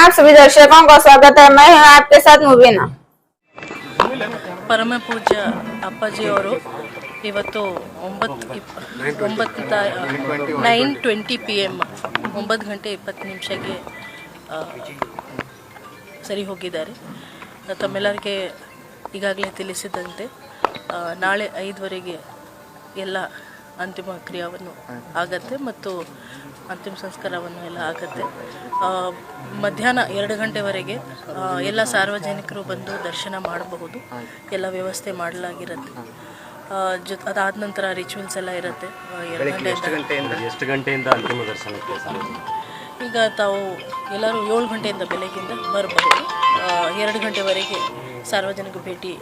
आप सभी दर्शकों का स्वागत है। मैं हूं आपके साथ मुबीना। ಪರಮ ಪೂಜ್ಯ ಅಪ್ಪಾಜಿಯವರು ಇವತ್ತು 9:20 PM 9:20 ಸರಿ ಹೋಗಿದ್ದಾರೆ. ತಮ್ಮೆಲ್ಲರಿಗೆ ಈಗಾಗಲೇ ತಿಳಿಸಿದಂತೆ ನಾಳೆ 5 ಎಲ್ಲ ಅಂತಿಮ ಕ್ರಿಯೆಯನ್ನು ಆಗತ್ತೆ ಮತ್ತು ಅಂತಿಮ ಸಂಸ್ಕಾರವನ್ನು ಎಲ್ಲ ಆಗತ್ತೆ. ಮಧ್ಯಾಹ್ನ 2 ಗಂಟೆವರೆಗೆ ಎಲ್ಲ ಸಾರ್ವಜನಿಕರು ಬಂದು ದರ್ಶನ ಮಾಡಬಹುದು. ಎಲ್ಲ ವ್ಯವಸ್ಥೆ ಮಾಡಲಾಗಿರುತ್ತೆ. ಅದಾದ ನಂತರ ರಿಚುವಲ್ಸ್ ಎಲ್ಲ ಇರುತ್ತೆ. 2 ಗಂಟೆಯಿಂದ ಅಂತಿಮ ದರ್ಶನಕ್ಕೆ ಈಗ ತಾವು ಎಲ್ಲರೂ 7 ಗಂಟೆಯಿಂದ ಬೆಳಗ್ಗಿಂದ ಬರಬಹುದು. 2 ಗಂಟೆವರೆಗೆ ಸಾರ್ವಜನಿಕ ಭೇಟಿ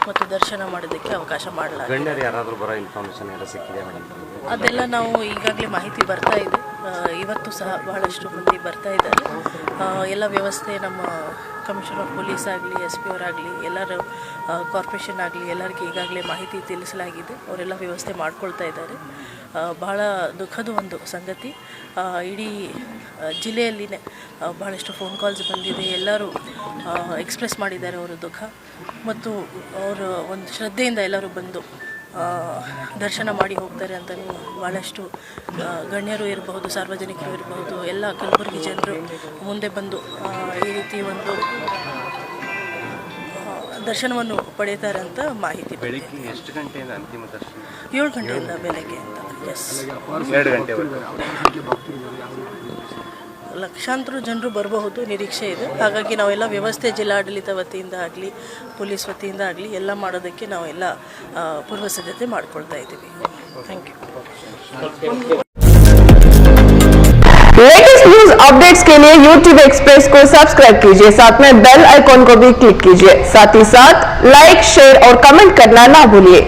ಮತ್ತು ದರ್ಶನ ಮಾಡೋದಕ್ಕೆ ಅವಕಾಶ ಮಾಡಲಾಗಿದೆ. ಗಣ್ಯರು ಯಾರಾದರೂ ಬರೋ ಇನ್ಫಾರ್ಮೇಷನ್ ಎಲ್ಲ ಸಿಕ್ಕಿದೆ ಮೇಡಮ್? ಅದೆಲ್ಲ ನಾವು ಈಗಾಗಲೇ ಮಾಹಿತಿ ಬರ್ತಾ ಇದೆ. ಇವತ್ತು ಸಹ ಬಹಳಷ್ಟು ಮಂದಿ ಬರ್ತಾ ಇದ್ದಾರೆ. ಎಲ್ಲ ವ್ಯವಸ್ಥೆ ನಮ್ಮ ಕಮಿಷನರ್ ಆಫ್ ಪೊಲೀಸ್ ಆಗಲಿ, SP ಅವರಾಗಲಿ, ಎಲ್ಲರೂ ಕಾರ್ಪೊರೇಷನ್ ಆಗಲಿ ಎಲ್ಲರಿಗೆ ಈಗಾಗಲೇ ಮಾಹಿತಿ ತಿಳಿಸಲಾಗಿದೆ. ಅವರೆಲ್ಲ ವ್ಯವಸ್ಥೆ ಮಾಡ್ಕೊಳ್ತಾ ಇದ್ದಾರೆ. ಬಹಳ ದುಃಖದ ಒಂದು ಸಂಗತಿ. ಇಡೀ ಜಿಲ್ಲೆಯಲ್ಲಿನೇ ಬಹಳಷ್ಟು ಫೋನ್ ಕಾಲ್ಸ್ ಬಂದಿದೆ. ಎಲ್ಲರೂ ಎಕ್ಸ್ಪ್ರೆಸ್ ಮಾಡಿದ್ದಾರೆ ಅವರ ದುಃಖ ಮತ್ತು ಅವರು ಒಂದು ಶ್ರದ್ಧೆಯಿಂದ ಎಲ್ಲರೂ ಬಂದು ದರ್ಶನ ಮಾಡಿ ಹೋಗ್ತಾರೆ ಅಂತ ಭಾಳಷ್ಟು ಗಣ್ಯರು ಇರಬಹುದು, ಸಾರ್ವಜನಿಕರು ಇರಬಹುದು, ಎಲ್ಲ ಕಲಬುರಗಿ ಜನರು ಮುಂದೆ ಬಂದು ಈ ರೀತಿ ಒಂದು ದರ್ಶನವನ್ನು ಪಡೆಯುತ್ತಾರೆ ಅಂತ ಮಾಹಿತಿ. ಬೆಳಿಗ್ಗೆ ಎಷ್ಟು ಗಂಟೆಯಿಂದ ಅಂತಿಮ ದರ್ಶನ? 7 ಗಂಟೆಯಿಂದ ಬೆಳಗ್ಗೆ ಅಂತ. ಎಸ್, 2 ಗಂಟೆವರೆಗೆ ಲಕ್ಷಾಂತರ ಜನರು ಬರಬಹುದು ನಿರೀಕ್ಷೆ ಇದೆ. ಹಾಗಾಗಿ ನಾವೆಲ್ಲ ವ್ಯವಸ್ಥೆ ಜಿಲ್ಲಾಡಳಿತ ವತಿಯಿಂದ ಆಗಲಿ, ಪೊಲೀಸ್ ವತಿಯಿಂದ ಆಗಲಿ ಎಲ್ಲ ಮಾಡೋದಕ್ಕೆ ನಾವೆಲ್ಲ ಪೂರ್ವ ಸಿದ್ಧತೆ ಮಾಡ್ಕೊಳ್ತಾ ಇದ್ದೀವಿ. Thank you. Latest news updates के लिए YouTube एक्सप्रेस को सब्सक्राइब कीजिए, साथ में बेल आइकॉन को भी क्लिक कीजिए। साथ ही साथ लाइक, शेयर और कमेंट करना ना भूलिए।